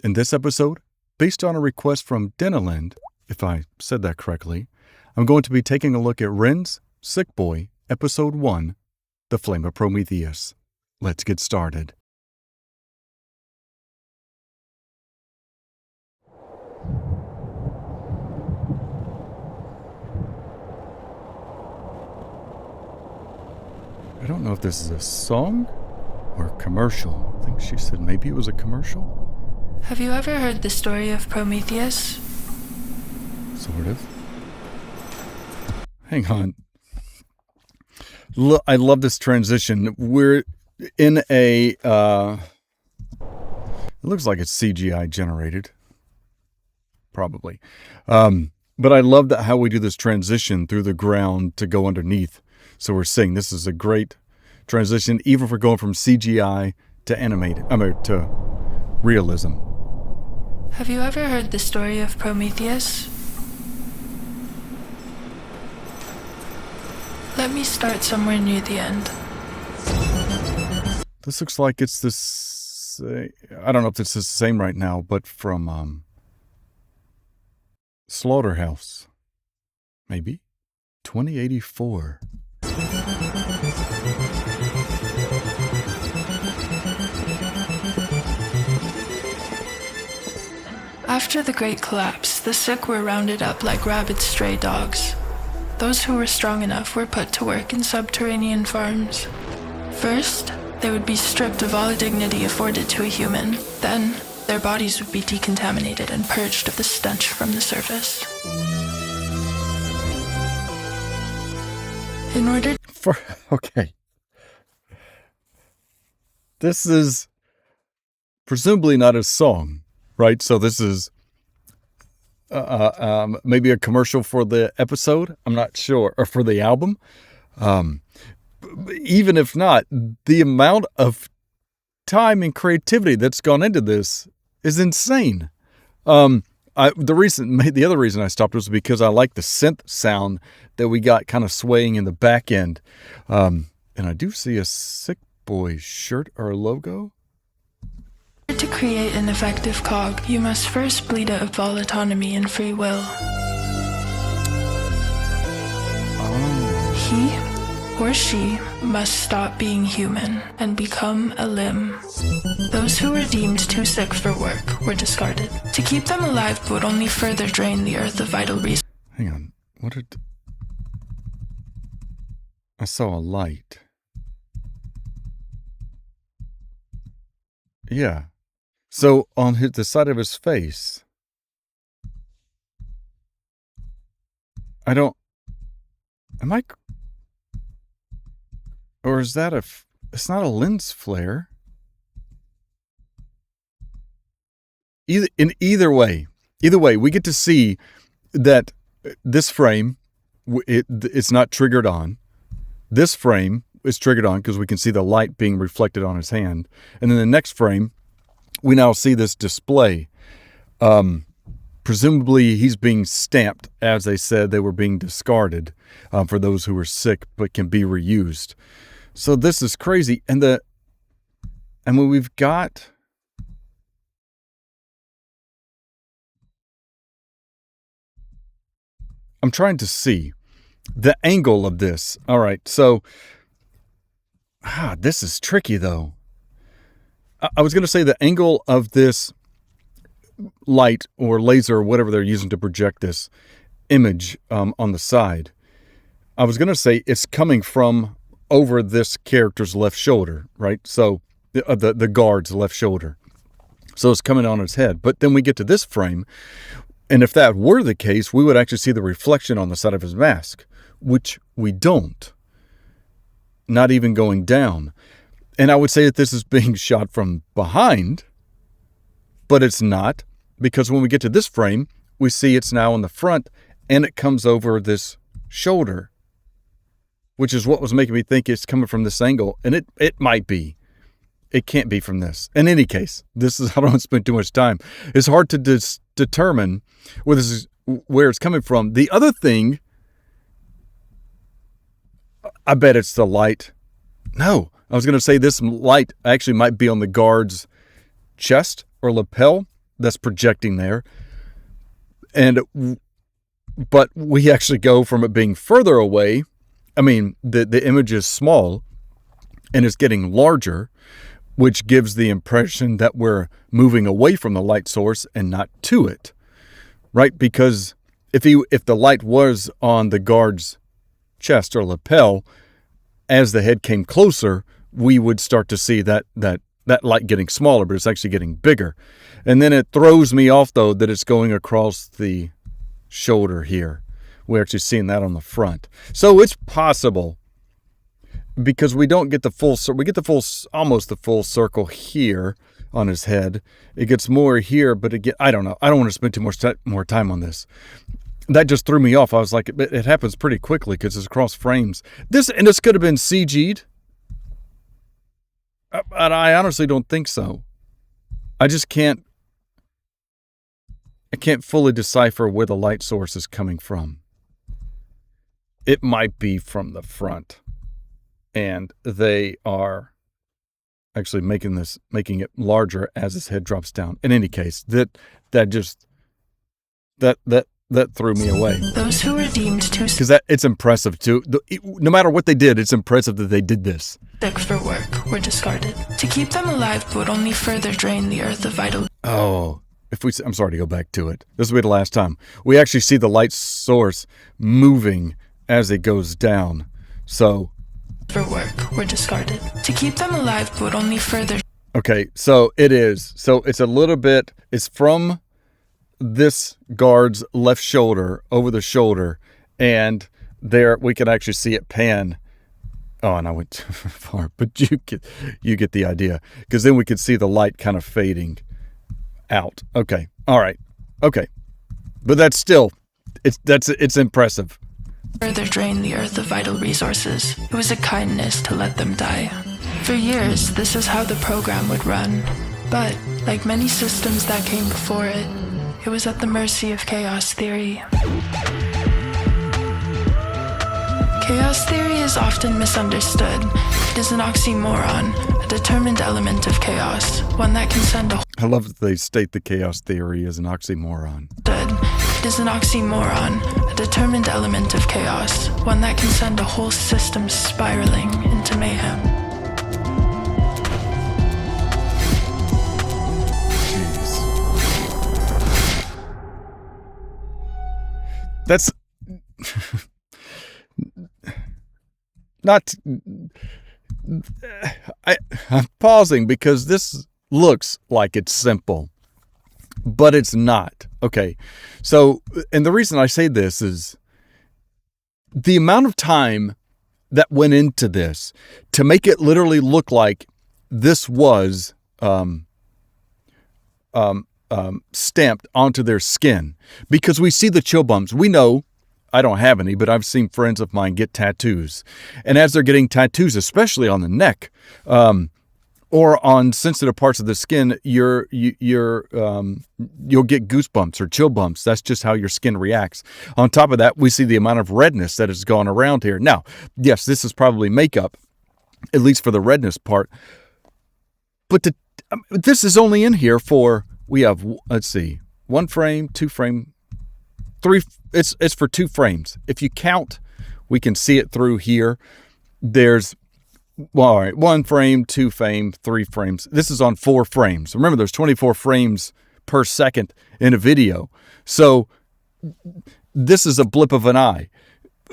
In this episode, based on a request from Deniland, if I said that correctly, I'm going to be taking a look at Ren's Sick Boy, Episode 1, The Flame of Prometheus. Let's get started. I don't know if this is a song or a commercial. I think she said maybe it was a commercial. Have you ever heard the story of Prometheus? Sort of. Hang on. I love this transition. We're in a... it looks like it's CGI generated. Probably. But I love that how we do this transition through the ground to go underneath. So we're seeing this is a great transition, even if we're going from CGI to animated, to realism. Have you ever heard the story of Prometheus? Let me start somewhere near the end. This looks like it's this, I don't know if it's the same right now, but from Slaughterhouse. Maybe? 2084. After the Great Collapse, the sick were rounded up like rabid stray dogs. Those who were strong enough were put to work in subterranean farms. First, they would be stripped of all dignity afforded to a human. Then, their bodies would be decontaminated and purged of the stench from the surface. In order... Okay. This is presumably not a song, right? So this is maybe a commercial for the episode. I'm not sure, or for the album. Even if not, the amount of time and creativity that's gone into this is insane. The other reason I stopped was because I like the synth sound that we got kind of swaying in the back end. And I do see a Sick Boy shirt or logo. To create an effective cog, you must first bleed out of all autonomy and free will. He or she must stop being human and become a limb. Those who were deemed too sick for work were discarded. To keep them alive would only further drain the earth of vital resources. Hang on. What did... I saw a light. Yeah. So on the side of his face, or is that it's not a lens flare. Either way, we get to see that this frame, it's not triggered on. This frame is triggered on because we can see the light being reflected on his hand. And then the next frame, we now see this display. Presumably he's being stamped, as they said they were being discarded for those who were sick but can be reused. So this is crazy. And when we've got... I'm trying to see the angle of this. All right, so this is tricky though. I was going to say the angle of this light or laser or whatever they're using to project this image on the side. I was going to say it's coming from over this character's left shoulder, right? So the guard's left shoulder. So it's coming on his head. But then we get to this frame, and if that were the case, we would actually see the reflection on the side of his mask, which we don't. Not even going down. And I would say that this is being shot from behind, but it's not, because when we get to this frame, we see it's now in the front, and it comes over this shoulder, which is what was making me think it's coming from this angle, and it might be. It can't be from this. In any case, I don't want to spend too much time. It's hard to determine where it's coming from. The other thing, I bet it's the light. No, I was going to say this light actually might be on the guard's chest or lapel, that's projecting there. But we actually go from it being further away. I mean, the image is small and it's getting larger, which gives the impression that we're moving away from the light source and not to it, right? Because if the light was on the guard's chest or lapel, as the head came closer, we would start to see that light getting smaller, but it's actually getting bigger. And then it throws me off, though, that it's going across the shoulder here. We're actually seeing that on the front. So it's possible, because we don't get the full, we get almost the full circle here on his head. It gets more here, but I don't know. I don't want to spend too much more time on this. That just threw me off. I was like, it happens pretty quickly because it's across frames. This could have been CG'd. But I honestly don't think so. I can't fully decipher where the light source is coming from. It might be from the front, and they are actually making it larger as his head drops down. In any case, that threw me away. Those who were deemed too because it's impressive too. No matter what they did, it's impressive that they did this. Sick for work were discarded. To keep them alive would only further drain the earth of vital. Oh, I'm sorry to go back to it. This will be the last time. We actually see the light source moving as it goes down. So. For work were discarded. To keep them alive would only further. Okay, so it is. So it's a little bit. It's from this guard's left shoulder over the shoulder, and there we can actually see it pan. Oh, and I went too far, but you get the idea, because then we could see the light kind of fading out. Okay, all right, okay, but that's still it's impressive. Further drain the earth of vital resources. It was a kindness to let them die. For years, this is how the program would run, but like many systems that came before it, it was at the mercy of chaos theory. Chaos theory is often misunderstood. It is an oxymoron, a determined element of chaos, one that can send a... I love that they state the chaos theory as an oxymoron. It is an oxymoron, a determined element of chaos, one that can send a whole system spiraling into mayhem. That's not. I'm pausing because this looks like it's simple, but it's not. Okay, so, and the reason I say this is the amount of time that went into this to make it literally look like this was stamped onto their skin, because we see the chill bumps. We know, I don't have any, but I've seen friends of mine get tattoos, and as they're getting tattoos, especially on the neck, or on sensitive parts of the skin, you'll get goosebumps or chill bumps. That's just how your skin reacts. On top of that, we see the amount of redness that has gone around here. Now, yes, this is probably makeup, at least for the redness part, but this is only in here for, we have, let's see, 1 frame, 2 frame, 3. It's for 2 frames. If you count, we can see it through here. There's, well, all right, 1 frame, 2 frame, 3 frames. This is on 4 frames. Remember, there's 24 frames per second in a video. So this is a blip of an eye.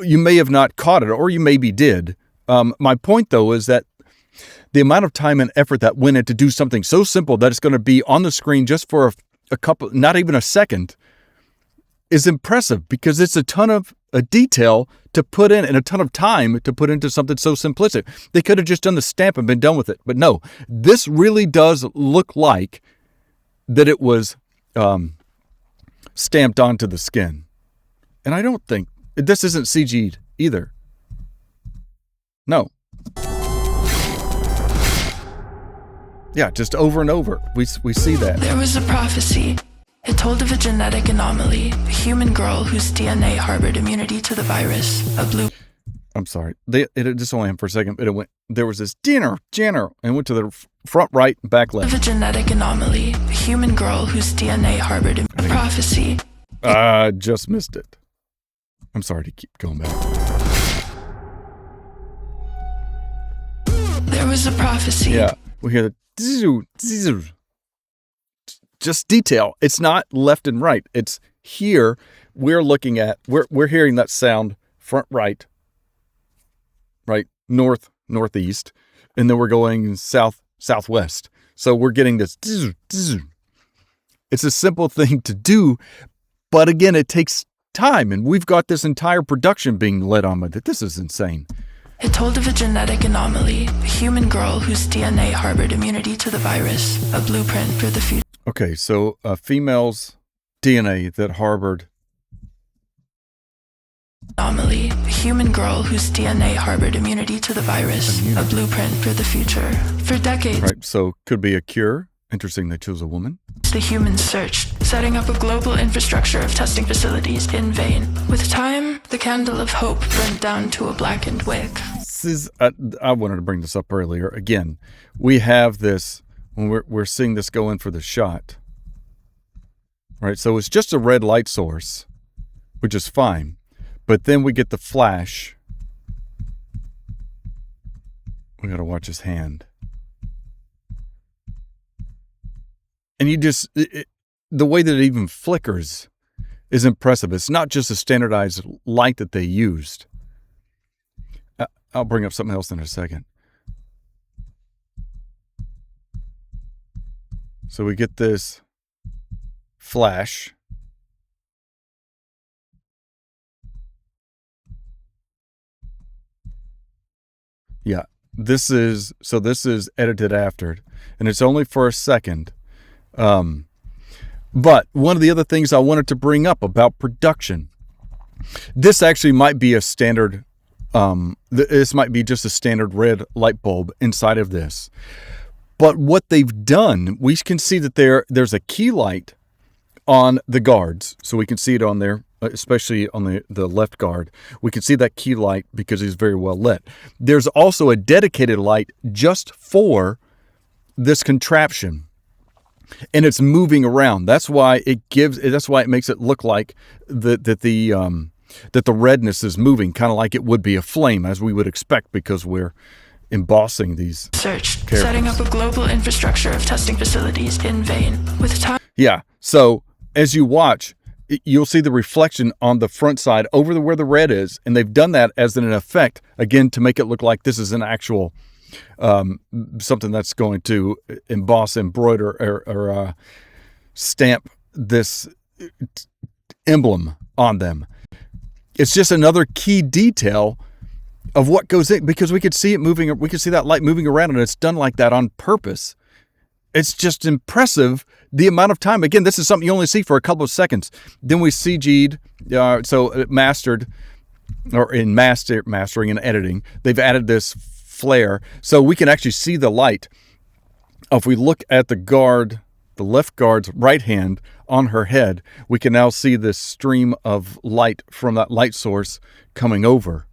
You may have not caught it, or you maybe did. My point, though, is that the amount of time and effort that went in to do something so simple that it's going to be on the screen just for a couple, not even a second, is impressive, because it's a ton of detail to put in and a ton of time to put into something so simplistic. They could have just done the stamp and been done with it. But no, this really does look like that it was stamped onto the skin. And I don't think, this isn't CG'd either. No. Yeah, just over and over. We see that. There was a prophecy. It told of a genetic anomaly, a human girl whose DNA harbored immunity to the virus, a blue... I'm sorry. It just only happened for a second, but there was this Jenner, and went to the front right and back left. Of a genetic anomaly, a human girl whose DNA harbored a prophecy. I just missed it. I'm sorry to keep going back. There was a prophecy. Yeah, we hear the just detail. It's not left and right. It's here. We're looking at. We're hearing that sound front right, north, northeast, and then we're going south, southwest. So we're getting this. It's a simple thing to do, but again, it takes time, and we've got this entire production being led on with it. This is insane. It told of a genetic anomaly, a human girl whose DNA harbored immunity to the virus, a blueprint for the future. Okay, so a female's DNA that harbored anomaly, a human girl whose DNA harbored immunity to the virus, a blueprint for the future. For decades, right, so could be a cure. Interesting they chose a woman. The humans searched, setting up a global infrastructure of testing facilities in vain. With time, the candle of hope burned down to a blackened wick. This is, I wanted to bring this up earlier. Again, we have this, when we're seeing this go in for the shot. Right, so it's just a red light source, which is fine. But then we get the flash. We got to watch his hand. And you just, the way that it even flickers is impressive. It's not just a standardized light that they used. I'll bring up something else in a second. So we get this flash. Yeah, this is edited after, and it's only for a second. But one of the other things I wanted to bring up about production, this actually might be a standard, this might be just a standard red light bulb inside of this. But what they've done, we can see that there's a key light on the guards. So we can see it on there, especially on the left guard. We can see that key light because he's very well lit. There's also a dedicated light just for this contraption. And it's moving around. That's why it makes it look like that the redness is moving, kind of like it would be a flame, as we would expect, because we're embossing these searched, characters. Setting up a global infrastructure of testing facilities in vain. With time. Yeah. So as you watch, you'll see the reflection on the front side over where the red is, and they've done that as an effect, again, to make it look like this is an actual something that's going to emboss, embroider, or stamp this emblem on them. It's just another key detail of what goes in, because we could see it moving. We could see that light moving around, and it's done like that on purpose. It's just impressive the amount of time. Again, this is something you only see for a couple of seconds. Then we CG'd, so mastered, or in mastering and editing, they've added this flare, so we can actually see the light. If we look at the left guard's right hand on her head, we can now see this stream of light from that light source coming over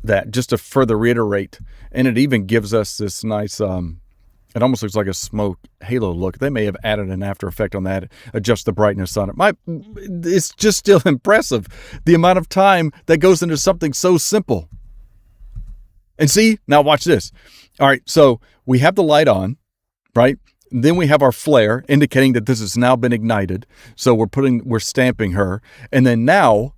that, just to further reiterate. And it even gives us this nice, it almost looks like a smoke halo look. They may have added an after effect on that, adjust the brightness on it. It's just still impressive, the amount of time that goes into something so simple. And see, now watch this. All right, so we have the light on, right? Then we have our flare indicating that this has now been ignited. So we're stamping her. And then now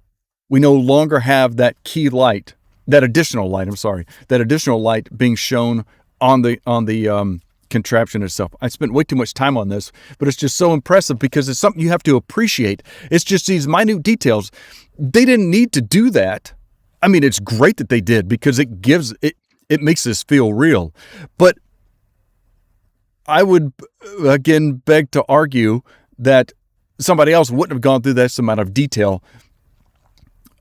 we no longer have that key light, that additional light being shown on the contraption itself. I spent way too much time on this, but it's just so impressive because it's something you have to appreciate. It's just these minute details. They didn't need to do that. I mean, it's great that they did, because it makes this feel real. But I would, again, beg to argue that somebody else wouldn't have gone through this amount of detail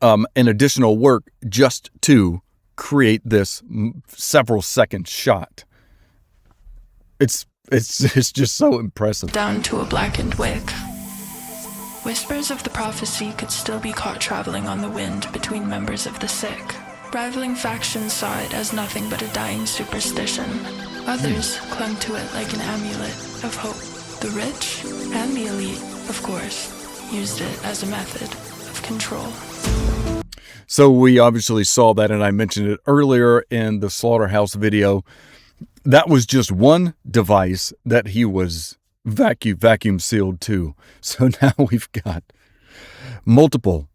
and additional work just to create this several second shot. It's just so impressive. Down to a blackened wick. Whispers of the prophecy could still be caught traveling on the wind between members of the sick. Rivaling factions saw it as nothing but a dying superstition. Others clung to it like an amulet of hope. The rich and the elite, of course, used it as a method of control. So we obviously saw that, and I mentioned it earlier in the Slaughterhouse video. That was just one device that he was vacuum sealed to. So now we've got multiple.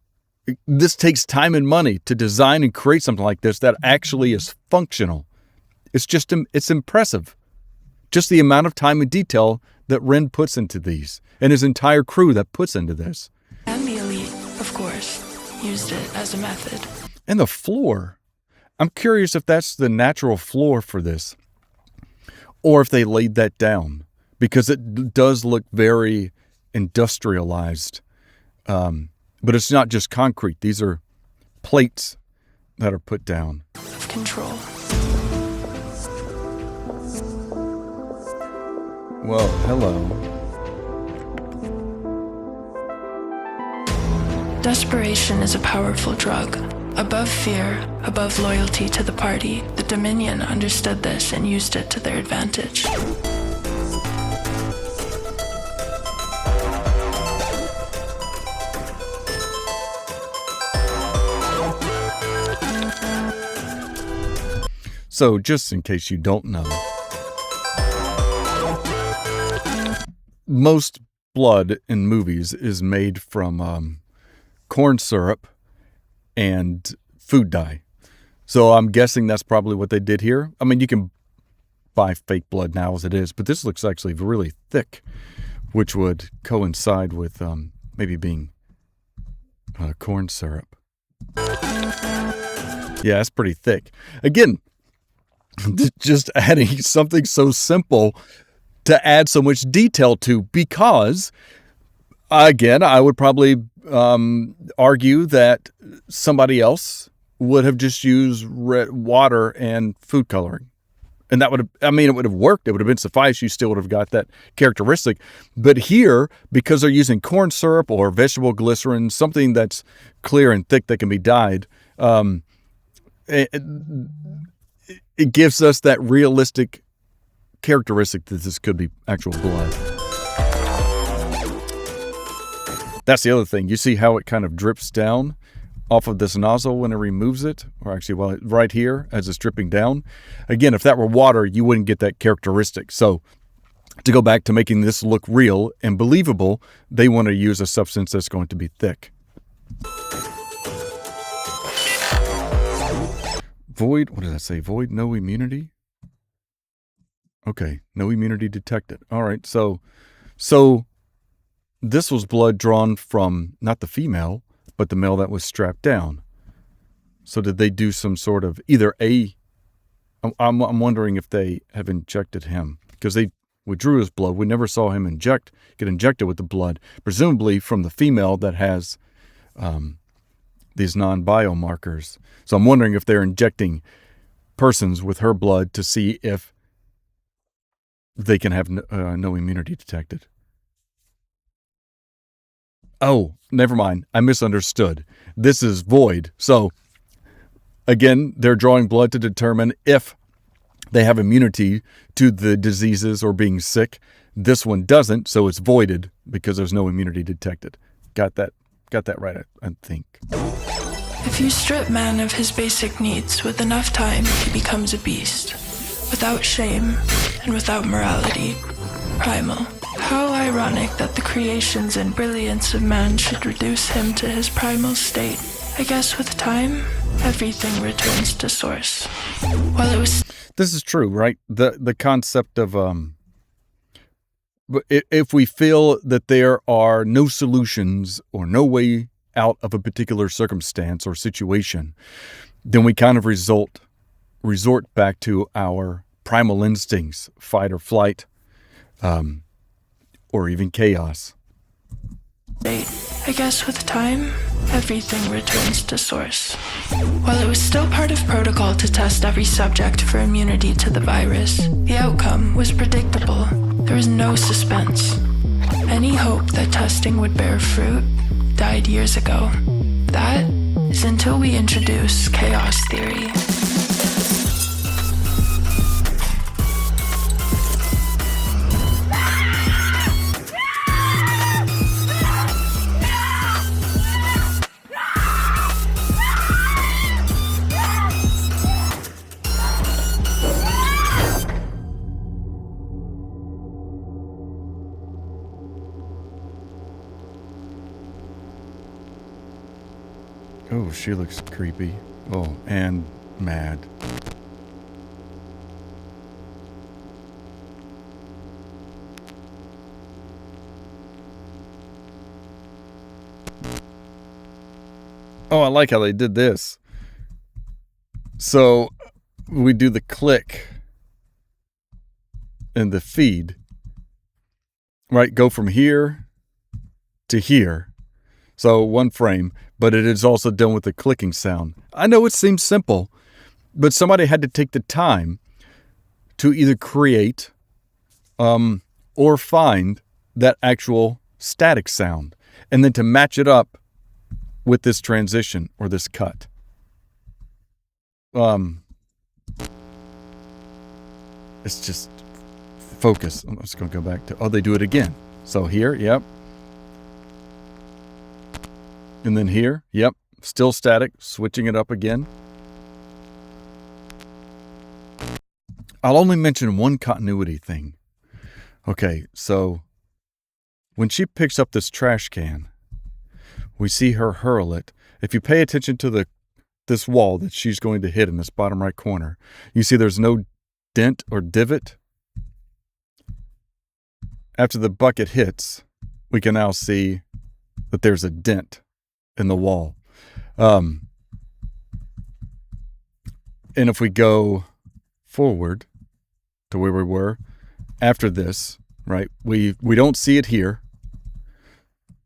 This takes time and money to design and create something like this that actually is functional. It's impressive. Just the amount of time and detail that Ren puts into these, and his entire crew that puts into this. And the elite, of course, used it as a method. And the floor. I'm curious if that's the natural floor for this, or if they laid that down, because it does look very industrialized. But it's not just concrete. These are plates that are put down. Of control. Well, hello. Desperation is a powerful drug. Above fear, above loyalty to the party, the Dominion understood this and used it to their advantage. So, just in case you don't know, most blood in movies is made from corn syrup and food dye. So I'm guessing that's probably what they did here. I mean, you can buy fake blood now as it is, but this looks actually really thick, which would coincide with maybe being corn syrup. Yeah, it's pretty thick. Again, just adding something so simple to add so much detail to, because, again, I would probably argue that somebody else would have just used water and food coloring. And that would have, it would have worked. It would have been suffice. You still would have got that characteristic. But here, because they're using corn syrup or vegetable glycerin, something that's clear and thick that can be dyed, it gives us that realistic characteristic that this could be actual blood. That's the other thing. You see how it kind of drips down off of this nozzle when it removes it? Or actually, right here as it's dripping down. Again, if that were water, you wouldn't get that characteristic. So to go back to making this look real and believable, they want to use a substance that's going to be thick. Void, what does that say? Void, no immunity? Okay, no immunity detected. All right, so this was blood drawn from not the female, but the male that was strapped down. So did they do some sort of I'm wondering if they have injected him, because they withdrew his blood. We never saw him get injected with the blood, presumably from the female that has these non-biomarkers. So I'm wondering if they're injecting persons with her blood to see if they can have no immunity detected. Oh, never mind. I misunderstood. This is void. So, again, they're drawing blood to determine if they have immunity to the diseases or being sick. This one doesn't, so it's voided because there's no immunity detected. Got that right, I think. If you strip man of his basic needs, with enough time, he becomes a beast. Without shame and without morality. Primal. How ironic that the creations and brilliance of man should reduce him to his primal state. I guess with time, everything returns to source. While it was... This is true, right? The concept of... if we feel that there are no solutions or no way out of a particular circumstance or situation, then we kind of resort back to our primal instincts, fight or flight, or even chaos. I guess with time, everything returns to source. While it was still part of protocol to test every subject for immunity to the virus, the outcome was predictable. There was no suspense. Any hope that testing would bear fruit died years ago. That is until we introduce chaos theory. Oh, she looks creepy. Oh, and mad. Oh, I like how they did this. So we do the click in the feed, right? Go from here to here. So one frame, but it is also done with the clicking sound. I know it seems simple, but somebody had to take the time to either create or find that actual static sound and then to match it up with this transition or this cut. It's just focus. I'm just going to go back to, they do it again. So here, yep. And then here, yep, still static, switching it up again. I'll only mention one continuity thing. Okay, so when she picks up this trash can, we see her hurl it. If you pay attention to this wall that she's going to hit in this bottom right corner, you see there's no dent or divot. After the bucket hits, we can now see that there's a dent in the wall. And if we go forward to where we were after this, right, we don't see it here,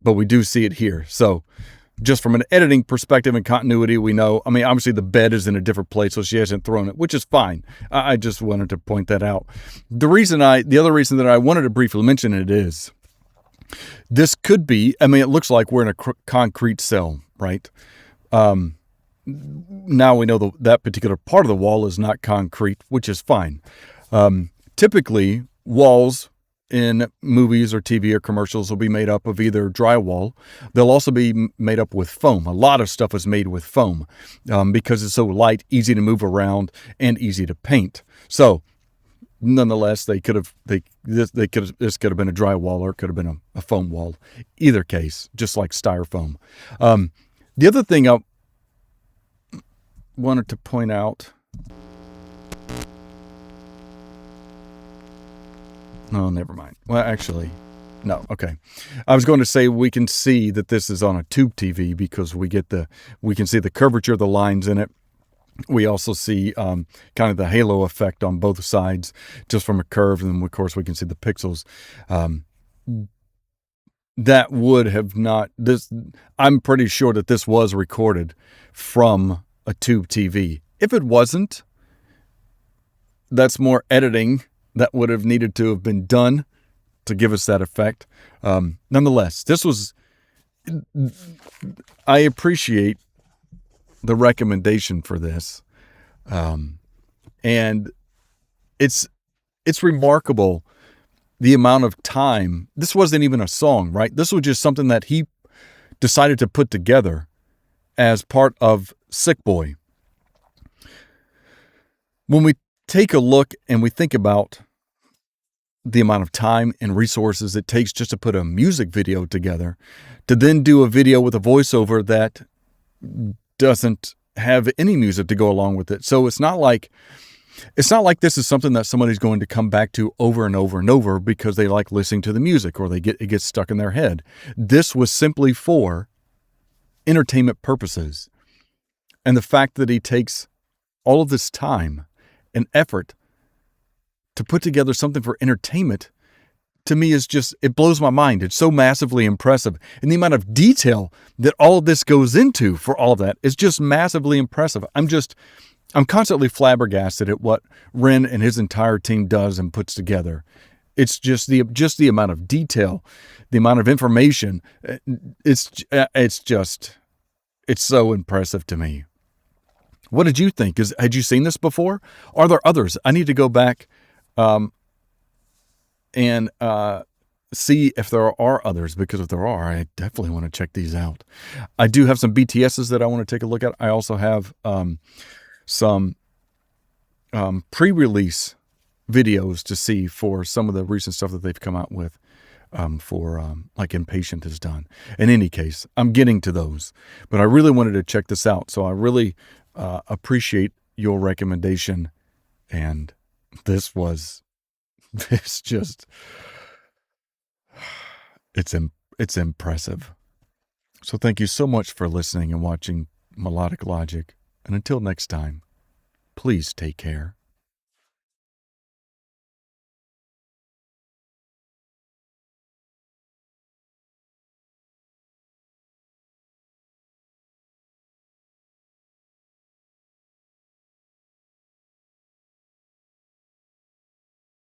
but we do see it here. So just from an editing perspective and continuity, we know, I mean, obviously the bed is in a different place, so she hasn't thrown it, which is fine. I just wanted to point that out. The other reason that I wanted to briefly mention it is, this could be, I mean, it looks like we're in a concrete cell, right? Now we know that particular part of the wall is not concrete, which is fine. Typically, walls in movies or TV or commercials will be made up of either drywall. They'll also be made up with foam. A lot of stuff is made with foam because it's so light, easy to move around, and easy to paint. So, nonetheless, this could have been a drywall or it could have been a foam wall. Either case, just like styrofoam. The other thing I wanted to point out. No, never mind. Well, actually, no. Okay. I was going to say we can see that this is on a tube TV because we can see the curvature of the lines in it. We also see kind of the halo effect on both sides just from a curve. And then, of course, we can see the pixels. That would have not... I'm pretty sure that this was recorded from a tube TV. If it wasn't, that's more editing that would have needed to have been done to give us that effect. Nonetheless, this was... I appreciate the recommendation for this. And it's remarkable the amount of time. This wasn't even a song, right? This was just something that he decided to put together as part of Sick Boy. When we take a look and we think about the amount of time and resources it takes just to put a music video together, to then do a video with a voiceover that doesn't have any music to go along with it. So it's not like this is something that somebody's going to come back to over and over and over because they like listening to the music or it gets stuck in their head. This was simply for entertainment purposes. And the fact that he takes all of this time and effort to put together something for entertainment, to me, is just, it blows my mind. It's so massively impressive. And the amount of detail that all of this goes into for all of that is just massively impressive. I'm constantly flabbergasted at what Ren and his entire team does and puts together. It's just the amount of detail, the amount of information. It's It's so impressive to me. What did you think? Had you seen this before? Are there others? I need to go back and see if there are others, because if there are, I definitely want to check these out. I do have some BTSs that I want to take a look at. I also have some pre-release videos to see for some of the recent stuff that they've come out with like Impatient has done. In any case, I'm getting to those, but I really wanted to check this out. So I really appreciate your recommendation. And it's impressive. So thank you so much for listening and watching Melodic Logic. And until next time, please take care.